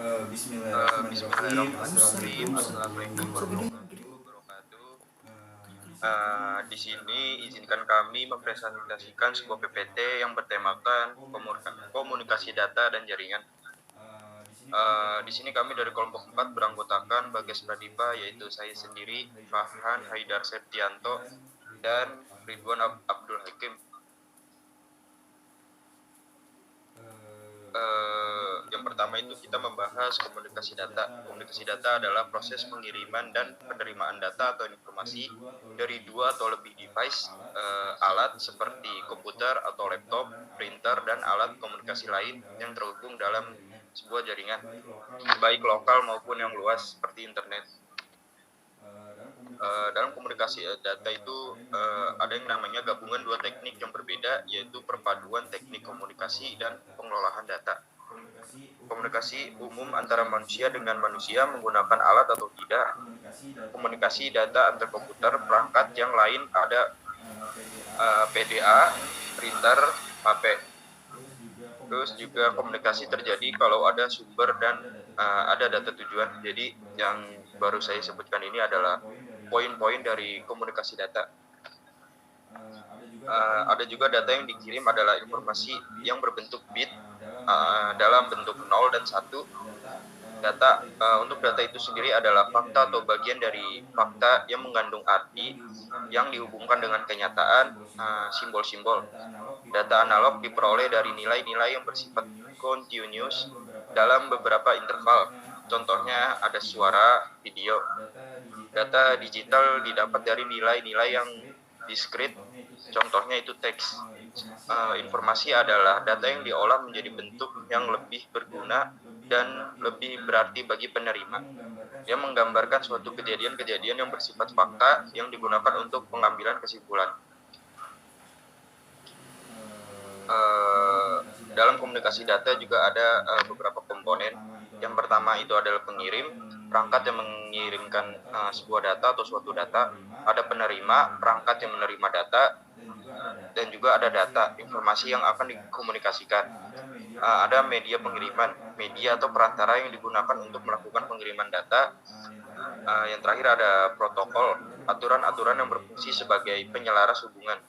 Bismillahirrahmanirrahim. Assalamualaikum warahmatullahi wabarakatuh. Di sini izinkan kami mempresentasikan sebuah PPT yang bertemakan komunikasi data dan jaringan. Di sini kami dari kelompok 4 beranggotakan Bagas Pradipa, yaitu saya sendiri, Farhan Haidar Septianto, dan Ridwan Abdul Hakim. Yang pertama itu kita membahas komunikasi data. Komunikasi data adalah proses pengiriman dan penerimaan data atau informasi dari dua atau lebih device, alat seperti komputer atau laptop, printer, dan alat komunikasi lain yang terhubung dalam sebuah jaringan, baik lokal maupun yang luas seperti internet. Dalam komunikasi data itu ada yang namanya gabungan dua teknik yang berbeda, yaitu perpaduan teknik komunikasi dan pengelolaan data. Komunikasi umum antara manusia dengan manusia menggunakan alat atau tidak. Komunikasi data antar komputer, perangkat yang lain ada PDA, printer, HP. Terus juga komunikasi terjadi kalau ada sumber dan ada data tujuan. Jadi yang baru saya sebutkan ini adalah poin-poin dari komunikasi data. Ada juga data yang dikirim adalah informasi yang berbentuk bit dalam bentuk 0 dan 1. Untuk data itu sendiri adalah fakta atau bagian dari fakta yang mengandung arti yang dihubungkan dengan kenyataan, simbol-simbol. Data analog diperoleh dari nilai-nilai yang bersifat continuous dalam beberapa interval. Contohnya ada suara, video. Data digital didapat dari nilai-nilai yang diskrit, contohnya itu teks. Informasi adalah data yang diolah menjadi bentuk yang lebih berguna dan lebih berarti bagi penerima. Dia menggambarkan suatu kejadian-kejadian yang bersifat fakta yang digunakan untuk pengambilan kesimpulan. Dalam komunikasi data juga ada beberapa komponen. Yang pertama itu adalah pengirim, perangkat yang mengirimkan sebuah data atau suatu data. Ada penerima, perangkat yang menerima data, dan juga ada data, informasi yang akan dikomunikasikan. Ada media pengiriman, media atau perantara yang digunakan untuk melakukan pengiriman data. Yang terakhir ada protokol, aturan-aturan yang berfungsi sebagai penyelaras hubungan.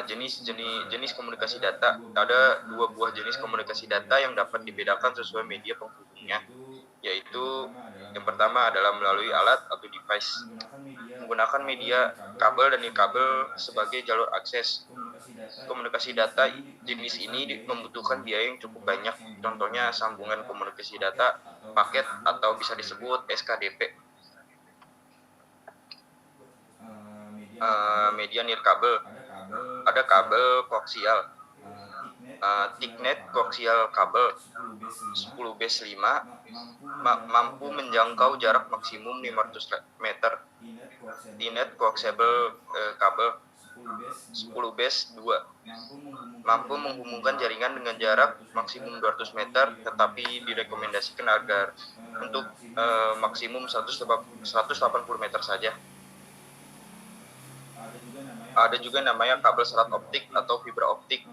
Jenis komunikasi data. Ada dua buah jenis komunikasi data yang dapat dibedakan sesuai media penghubungnya, yaitu yang pertama adalah melalui alat atau device, menggunakan media kabel dan nirkabel sebagai jalur akses. Komunikasi data jenis ini membutuhkan biaya yang cukup banyak, contohnya sambungan komunikasi data, paket atau bisa disebut SKDP. Media nirkabel, ada kabel koaksial, thicknet koaksial kabel 10 base 5 mampu menjangkau jarak maksimum 500 meter. Thicknet koaksial kabel 10 base 2 mampu menghubungkan jaringan dengan jarak maksimum 200 meter, tetapi direkomendasikan agar untuk maksimum 180 meter saja. Ada juga namanya kabel serat optik atau fibra optik,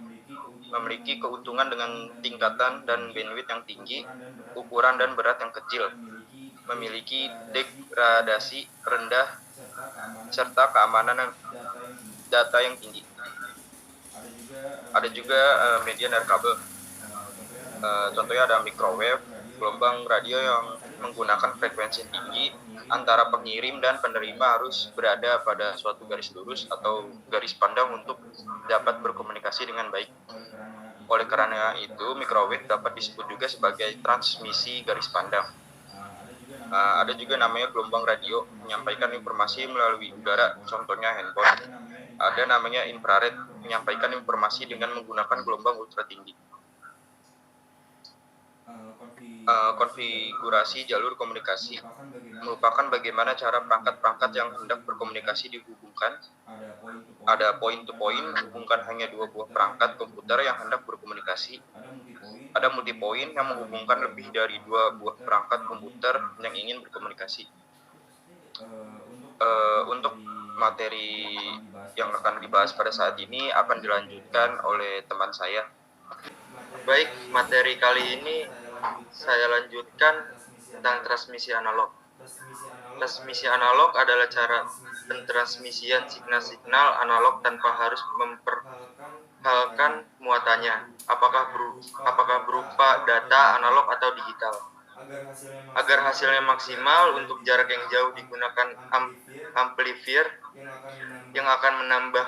memiliki keuntungan dengan tingkatan dan bandwidth yang tinggi, ukuran dan berat yang kecil, memiliki degradasi rendah, serta keamanan data yang tinggi. Ada juga media nirkabel, contohnya ada microwave, gelombang radio yang menggunakan frekuensi tinggi. Antara pengirim dan penerima harus berada pada suatu garis lurus atau garis pandang untuk dapat berkomunikasi dengan baik. Oleh karena itu, microwave dapat disebut juga sebagai transmisi garis pandang. Ada juga namanya gelombang radio, menyampaikan informasi melalui udara, contohnya handphone. Ada namanya infrared, menyampaikan informasi dengan menggunakan gelombang ultra tinggi. Konfigurasi jalur komunikasi merupakan bagaimana cara perangkat-perangkat yang hendak berkomunikasi dihubungkan. Ada point-to-point, menghubungkan hanya dua buah perangkat komputer yang hendak berkomunikasi. Ada multi-point yang menghubungkan lebih dari dua buah perangkat komputer yang ingin berkomunikasi. Untuk materi yang akan dibahas pada saat ini akan dilanjutkan oleh teman saya. Baik, materi kali ini saya lanjutkan tentang transmisi analog. Transmisi analog adalah cara pentransmisian signal-signal analog tanpa harus memperhalkan muatannya, apakah berupa data analog atau digital. Agar hasilnya maksimal, untuk jarak yang jauh digunakan amplifier yang akan menambah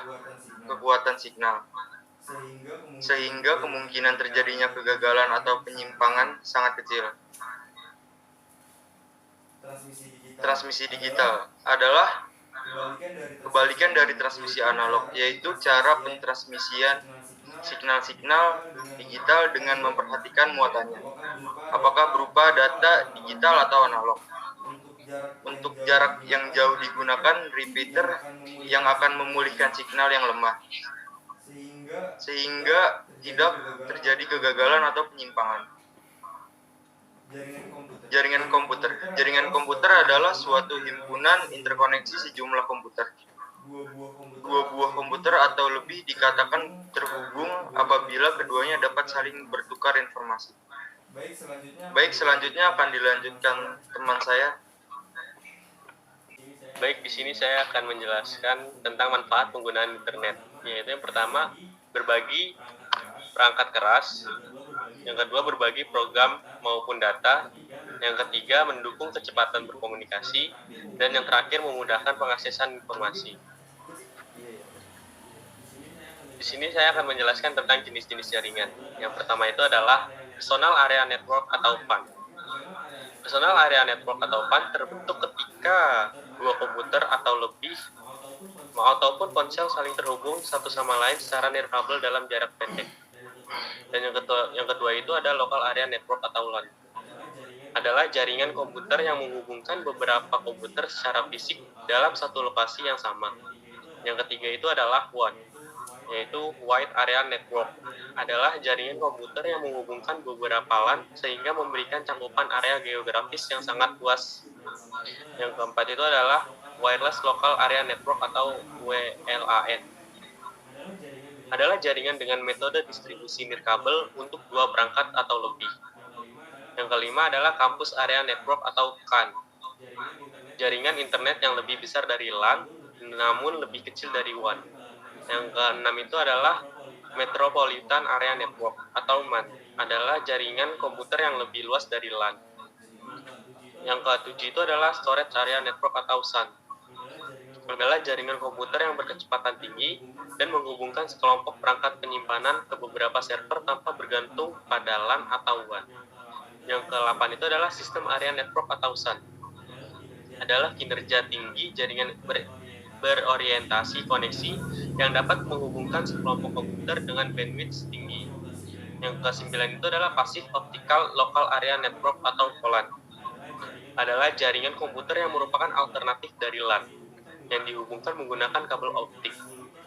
kekuatan signal, sehingga kemungkinan terjadinya kegagalan atau penyimpangan sangat kecil. Transmisi digital adalah kebalikan dari transmisi analog, yaitu cara pentransmisian signal-signal digital dengan memperhatikan muatannya, apakah berupa data digital atau analog. Untuk jarak yang jauh digunakan repeater yang akan memulihkan signal yang lemah, sehingga tidak terjadi kegagalan atau penyimpangan. Jaringan komputer adalah suatu himpunan interkoneksi sejumlah komputer. Dua buah komputer atau lebih dikatakan terhubung apabila keduanya dapat saling bertukar informasi. Baik, selanjutnya akan dilanjutkan teman saya. Baik, di sini saya akan menjelaskan tentang manfaat penggunaan internet, yaitu yang pertama, berbagi perangkat keras, yang kedua, berbagi program maupun data, yang ketiga, mendukung kecepatan berkomunikasi, dan yang terakhir, memudahkan pengaksesan informasi. Di sini saya akan menjelaskan tentang jenis-jenis jaringan. Yang pertama itu adalah Personal Area Network atau PAN. Personal Area Network atau PAN terbentuk ketika dua komputer atau lebih ataupun ponsel saling terhubung satu sama lain secara nirkabel dalam jarak pendek. Dan yang kedua itu ada Local Area Network atau LAN. Adalah jaringan komputer yang menghubungkan beberapa komputer secara fisik dalam satu lokasi yang sama. Yang ketiga itu adalah WAN, yaitu Wide Area Network, adalah jaringan komputer yang menghubungkan beberapa LAN sehingga memberikan cakupan area geografis yang sangat luas. Yang keempat itu adalah Wireless Local Area Network atau WLAN, adalah jaringan dengan metode distribusi nirkabel untuk dua perangkat atau lebih. Yang kelima adalah Campus Area Network atau CAN, jaringan internet yang lebih besar dari LAN namun lebih kecil dari WAN. Yang keenam itu adalah Metropolitan Area Network atau MAN, adalah jaringan komputer yang lebih luas dari LAN. Yang ketujuh itu adalah Storage Area Network atau SAN, adalah jaringan komputer yang berkecepatan tinggi dan menghubungkan sekelompok perangkat penyimpanan ke beberapa server tanpa bergantung pada LAN atau WAN. Yang ke-8 itu adalah Sistem Area Network atau SAN, adalah kinerja tinggi jaringan berorientasi koneksi yang dapat menghubungkan sekelompok komputer dengan bandwidth tinggi. Yang ke-9 itu adalah Passive Optical Local Area Network atau VLAN, adalah jaringan komputer yang merupakan alternatif dari LAN yang dihubungkan menggunakan kabel optik.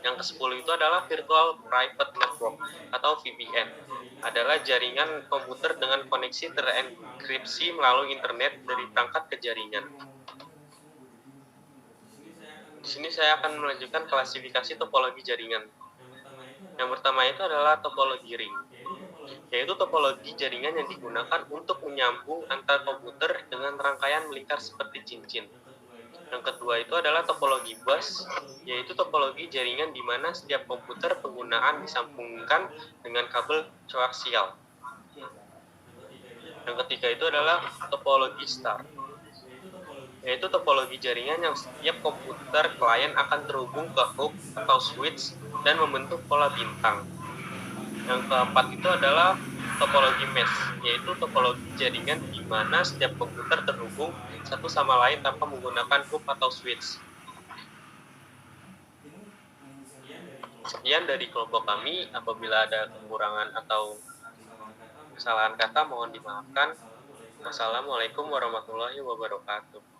Yang ke-10 itu adalah Virtual Private Network atau VPN, adalah jaringan komputer dengan koneksi terenkripsi melalui internet dari perangkat ke jaringan. Di sini saya akan melanjutkan klasifikasi topologi jaringan. Yang pertama itu adalah topologi ring, yaitu topologi jaringan yang digunakan untuk menyambung antar komputer dengan rangkaian melingkar seperti cincin. Yang kedua itu adalah topologi bus, yaitu topologi jaringan di mana setiap komputer penggunaan disambungkan dengan kabel koaksial. Yang ketiga itu adalah topologi star, yaitu topologi jaringan yang setiap komputer klien akan terhubung ke hub atau switch dan membentuk pola bintang. Yang keempat itu adalah topologi mesh, yaitu topologi jaringan di mana setiap komputer terhubung satu sama lain tanpa menggunakan hub atau switch. Sekian dari kelompok kami. Apabila ada kekurangan atau kesalahan kata mohon dimaafkan. Wassalamualaikum warahmatullahi wabarakatuh.